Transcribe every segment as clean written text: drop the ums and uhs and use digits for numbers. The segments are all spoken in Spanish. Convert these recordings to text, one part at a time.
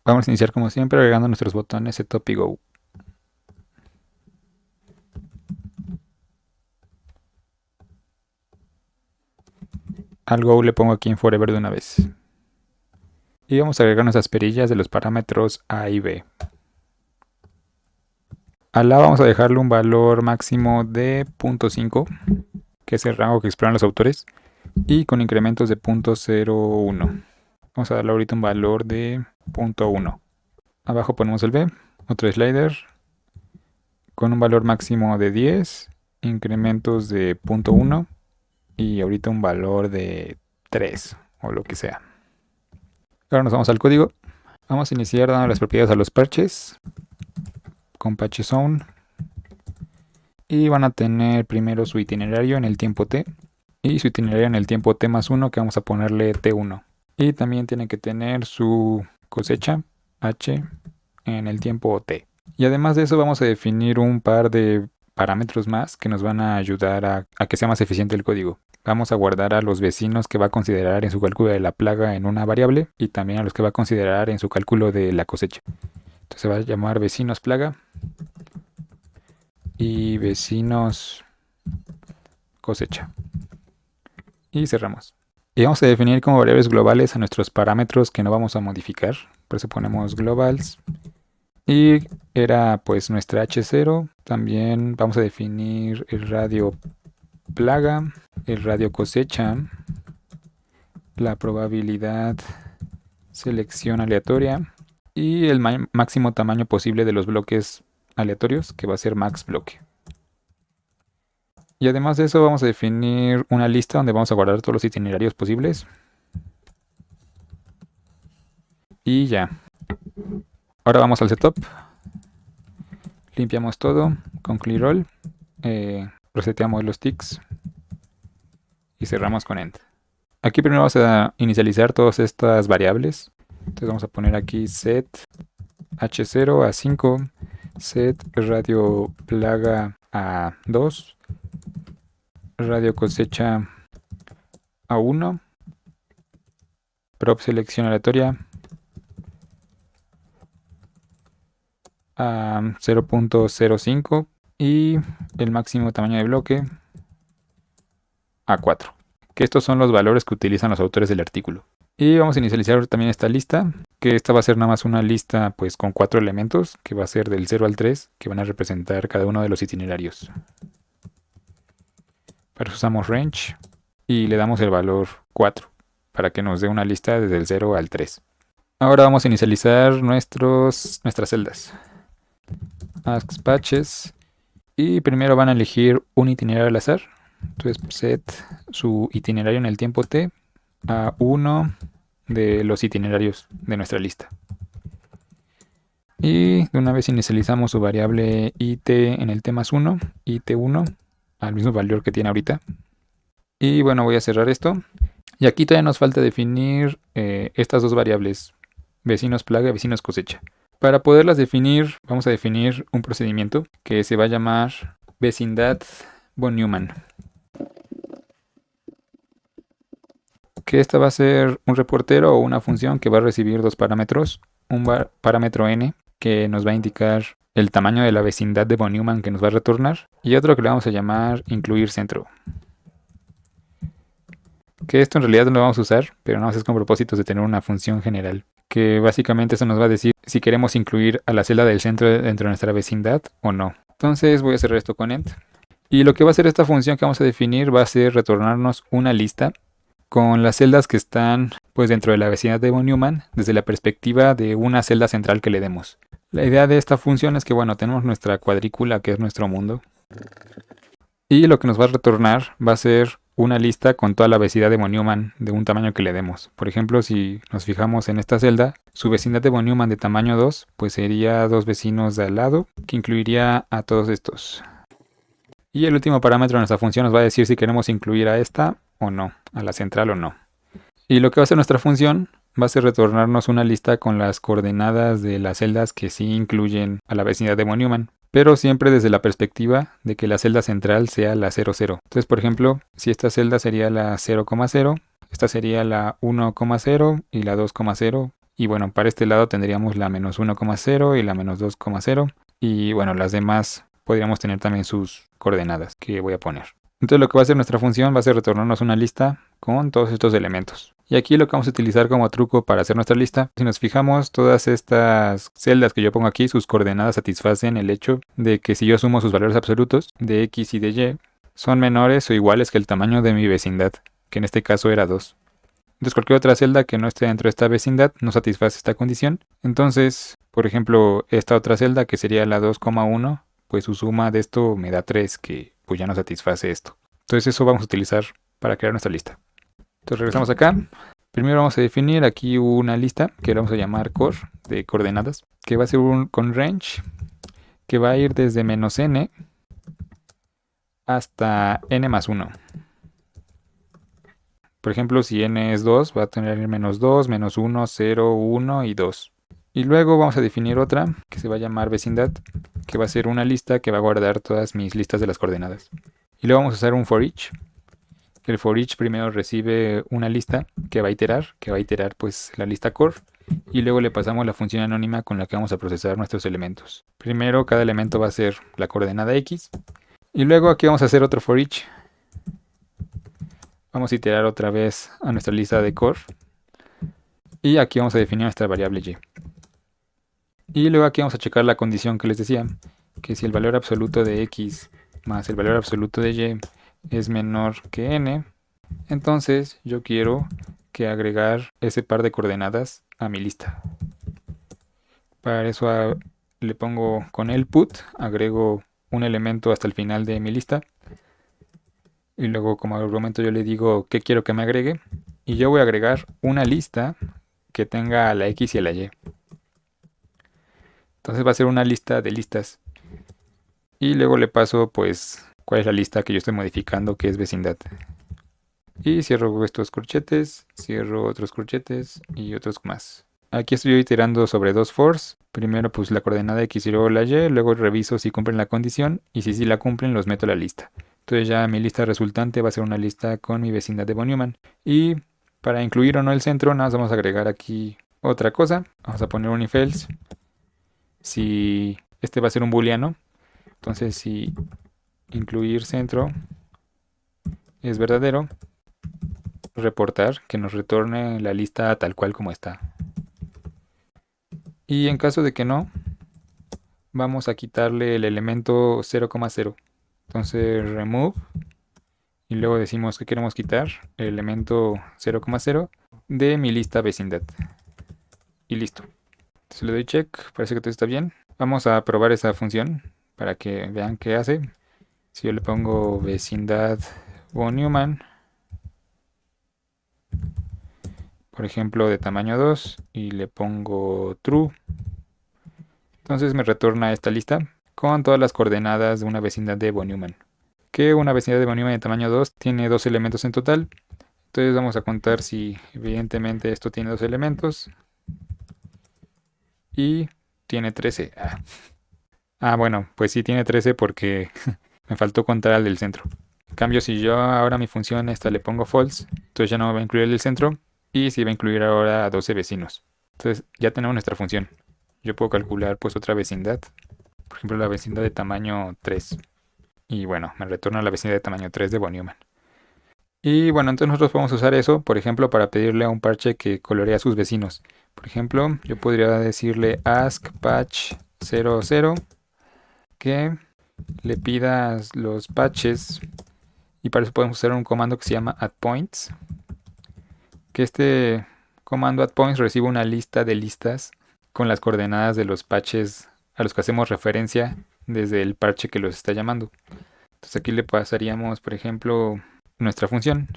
Vamos a iniciar como siempre agregando nuestros botones Setup y Go. Al Go le pongo aquí en Forever de una vez. Y vamos a agregar nuestras perillas de los parámetros A y B. A la vamos a dejarle un valor máximo de 0.5, que es el rango que exploran los autores, y con incrementos de 0.01. Vamos a darle ahorita un valor de 0.1. Abajo ponemos el B, otro slider, con un valor máximo de 10, incrementos de 0.1 y ahorita un valor de 3 o lo que sea. Ahora nos vamos al código. Vamos a iniciar dando las propiedades a los parches con patch zone y van a tener primero su itinerario en el tiempo t y su itinerario en el tiempo t más 1, que vamos a ponerle t1, y también tienen que tener su cosecha h en el tiempo t. Y además de eso vamos a definir un par de parámetros más que nos van a ayudar a que sea más eficiente el código. Vamos a guardar a los vecinos que va a considerar en su cálculo de la plaga en una variable y también a los que va a considerar en su cálculo de la cosecha. Entonces se va a llamar vecinos plaga y vecinos cosecha. Y cerramos. Y vamos a definir como variables globales a nuestros parámetros que no vamos a modificar. Por eso ponemos globals. Y era pues nuestra H0. También vamos a definir el radio plaga, el radio cosecha, la probabilidad selección aleatoria y el máximo tamaño posible de los bloques aleatorios, que va a ser max bloque. Y además de eso vamos a definir una lista donde vamos a guardar todos los itinerarios posibles. Y ya. Ahora vamos al setup. Limpiamos todo con clear all. Reseteamos los ticks. Y cerramos con end. Aquí primero vamos a inicializar todas estas variables. Entonces vamos a poner aquí set h0 a 5, set radio plaga a 2, radio cosecha a 1, prop selección aleatoria a 0.05 y el máximo tamaño de bloque a 4. Que estos son los valores que utilizan los autores del artículo. Y vamos a inicializar también esta lista, que esta va a ser nada más una lista pues con 4 elementos, que va a ser del 0 al 3, que van a representar cada uno de los itinerarios. Para eso usamos range y le damos el valor 4, para que nos dé una lista desde el 0 al 3. Ahora vamos a inicializar nuestras celdas. Ask patches. Y primero van a elegir un itinerario al azar. Entonces set su itinerario en el tiempo t a 1 de los itinerarios de nuestra lista. Y de una vez inicializamos su variable it en el t más 1, it1, al mismo valor que tiene ahorita. Y bueno, voy a cerrar esto. Y aquí todavía nos falta definir estas dos variables, vecinos plaga y vecinos cosecha. Para poderlas definir, vamos a definir un procedimiento que se va a llamar vecindad von Neumann. Que esta va a ser un reportero o una función que va a recibir dos parámetros. Un parámetro n que nos va a indicar el tamaño de la vecindad de von Neumann que nos va a retornar. Y otro que le vamos a llamar incluir centro. Que esto en realidad no lo vamos a usar, pero no es con propósitos de tener una función general. Que básicamente eso nos va a decir si queremos incluir a la celda del centro dentro de nuestra vecindad o no. Entonces voy a cerrar esto con end. Y lo que va a hacer esta función que vamos a definir va a ser retornarnos una lista con las celdas que están pues dentro de la vecindad de von Neumann desde la perspectiva de una celda central que le demos. La idea de esta función es que bueno, tenemos nuestra cuadrícula que es nuestro mundo. Y lo que nos va a retornar va a ser una lista con toda la vecindad de von Neumann de un tamaño que le demos. Por ejemplo, si nos fijamos en esta celda, su vecindad de von Neumann de tamaño 2, pues sería dos vecinos de al lado, que incluiría a todos estos. Y el último parámetro de nuestra función nos va a decir si queremos incluir a esta o no, a la central o no. Y lo que va a hacer nuestra función va a ser retornarnos una lista con las coordenadas de las celdas que sí incluyen a la vecindad de von Neumann, pero siempre desde la perspectiva de que la celda central sea la 00. Entonces, por ejemplo, si esta celda sería la 0,0, esta sería la 1,0 y la 2,0 Y bueno, para este lado tendríamos la menos 1,0 y la menos 2,0. Y bueno, las demás podríamos tener también sus coordenadas que voy a poner. Entonces lo que va a hacer nuestra función va a ser retornarnos una lista con todos estos elementos. Y aquí lo que vamos a utilizar como truco para hacer nuestra lista, si nos fijamos, todas estas celdas que yo pongo aquí, sus coordenadas satisfacen el hecho de que si yo sumo sus valores absolutos de x y de y, son menores o iguales que el tamaño de mi vecindad, que en este caso era 2. Entonces cualquier otra celda que no esté dentro de esta vecindad no satisface esta condición. Entonces, por ejemplo, esta otra celda que sería la 2,1, pues su suma de esto me da 3, que pues ya no satisface esto. Entonces eso vamos a utilizar para crear nuestra lista. Entonces regresamos acá. Primero vamos a definir aquí una lista que le vamos a llamar core de coordenadas, que va a ser con range, que va a ir desde -n hasta n más 1. Por ejemplo, si n es 2, va a tener -2, -1, 0, 1 y 2. Y luego vamos a definir otra que se va a llamar vecindad, que va a ser una lista que va a guardar todas mis listas de las coordenadas. Y luego vamos a hacer un for each. El for each primero recibe una lista que va a iterar pues la lista core, y luego le pasamos la función anónima con la que vamos a procesar nuestros elementos. Primero cada elemento va a ser la coordenada x, y luego aquí vamos a hacer otro for each. Vamos a iterar otra vez a nuestra lista de core, y aquí vamos a definir nuestra variable y. Y luego aquí vamos a checar la condición que les decía, que si el valor absoluto de x más el valor absoluto de y es menor que n, entonces yo quiero que agregar ese par de coordenadas a mi lista. Para eso le pongo con el put, agrego un elemento hasta el final de mi lista, y luego como argumento yo le digo qué quiero que me agregue, y yo voy a agregar una lista que tenga a la x y a la y. Entonces va a ser una lista de listas, y luego le paso pues cuál es la lista que yo estoy modificando, que es vecindad. Y cierro estos corchetes, cierro otros corchetes y otros más. Aquí estoy iterando sobre dos fors. Primero pues la coordenada x y luego la y, luego reviso si cumplen la condición, y si sí la cumplen los meto a la lista. Entonces ya mi lista resultante va a ser una lista con mi vecindad de von Neumann. Y para incluir o no el centro, nada más vamos a agregar aquí otra cosa. Vamos a poner un if else. Si este va a ser un booleano, entonces si incluir centro es verdadero, reportar que nos retorne la lista tal cual como está. Y en caso de que no, vamos a quitarle el elemento 0,0. Entonces remove, y luego decimos que queremos quitar el elemento 0,0 de mi lista vecindad. Y listo. Entonces le doy check, parece que todo está bien. Vamos a probar esa función para que vean qué hace. Si yo le pongo vecindad von Neumann, por ejemplo de tamaño 2, y le pongo true, entonces me retorna esta lista con todas las coordenadas de una vecindad de von Neumann. Que una vecindad de von Neumann de tamaño 2 tiene 2 elementos en total. Entonces vamos a contar si evidentemente esto tiene 2 elementos. Y tiene 13. Bueno, pues sí tiene 13 porque me faltó contar al del centro. En cambio, si yo ahora a mi función esta le pongo false, entonces ya no va a incluir el del centro, y sí va a incluir ahora a 12 vecinos. Entonces ya tenemos nuestra función. Yo puedo calcular pues otra vecindad, por ejemplo la vecindad de tamaño 3. Y bueno, me retorna la vecindad de tamaño 3 de von Neumann. Y bueno, entonces nosotros podemos usar eso, por ejemplo, para pedirle a un parche que colorea a sus vecinos. Por ejemplo, yo podría decirle ask patch 00 que le pidas los patches, y para eso podemos usar un comando que se llama addPoints, que este comando addPoints recibe una lista de listas con las coordenadas de los patches a los que hacemos referencia desde el parche que los está llamando. Entonces aquí le pasaríamos, por ejemplo, nuestra función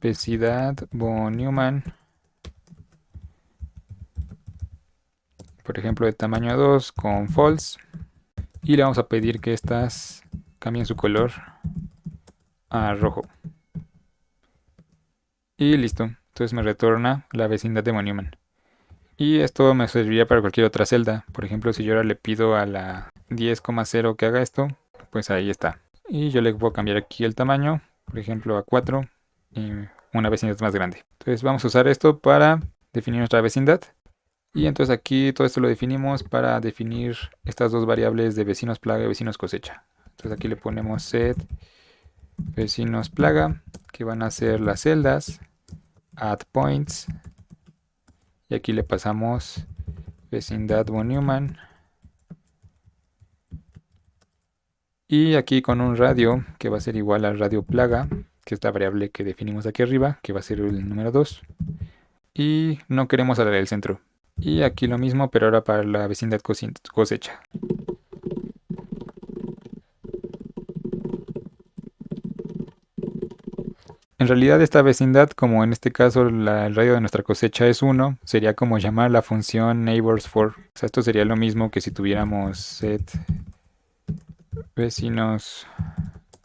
vecindad von Neumann, por ejemplo de tamaño 2 con false, y le vamos a pedir que estas cambien su color a rojo. Y listo, entonces me retorna la vecindad de von Neumann. Y esto me serviría para cualquier otra celda. Por ejemplo, si yo ahora le pido a la 10,0 que haga esto, pues ahí está. Y yo le puedo cambiar aquí el tamaño, por ejemplo a 4, y una vecindad más grande. Entonces vamos a usar esto para definir nuestra vecindad. Y entonces aquí todo esto lo definimos para definir estas dos variables de vecinos plaga y vecinos cosecha. Entonces aquí le ponemos set vecinos plaga, que van a ser las celdas, add points, y aquí le pasamos vecindad von Neumann. Y aquí con un radio que va a ser igual al radio plaga, que es la variable que definimos aquí arriba, que va a ser el número 2. Y no queremos a la del centro. Y aquí lo mismo, pero ahora para la vecindad cosecha. En realidad esta vecindad, como en este caso el radio de nuestra cosecha es 1, sería como llamar la función neighbors for. O sea, esto sería lo mismo que si tuviéramos set vecinos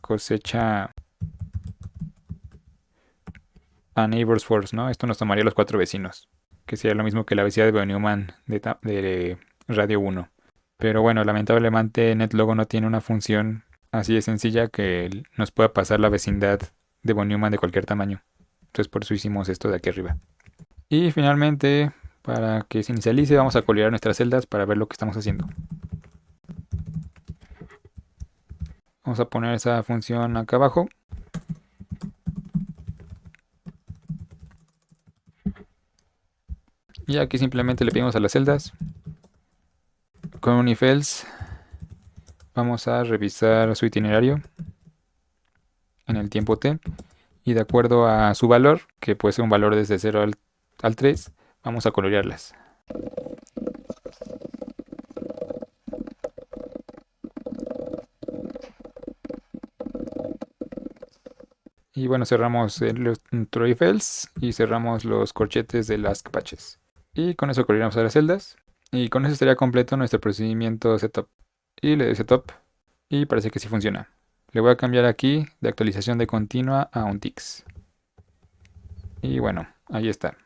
cosecha a neighbors for, ¿no? Esto nos tomaría los 4 vecinos, que sería lo mismo que la vecindad de von Neumann de radio 1. Pero bueno, lamentablemente NetLogo no tiene una función así de sencilla que nos pueda pasar la vecindad de von Neumann de cualquier tamaño. Entonces por eso hicimos esto de aquí arriba. Y finalmente, para que se inicialice, vamos a colorear nuestras celdas para ver lo que estamos haciendo. Vamos a poner esa función acá abajo. Y aquí simplemente le pedimos a las celdas. Con un if else vamos a revisar su itinerario en el tiempo t. Y de acuerdo a su valor, que puede ser un valor desde 0 al 3, vamos a colorearlas. Y bueno, cerramos el if else y cerramos los corchetes de las patches. Y con eso coloreamos a las celdas. Y con eso estaría completo nuestro procedimiento setup. Y le doy setup y parece que sí funciona. Le voy a cambiar aquí de actualización de continua a un tix. Y bueno, ahí está.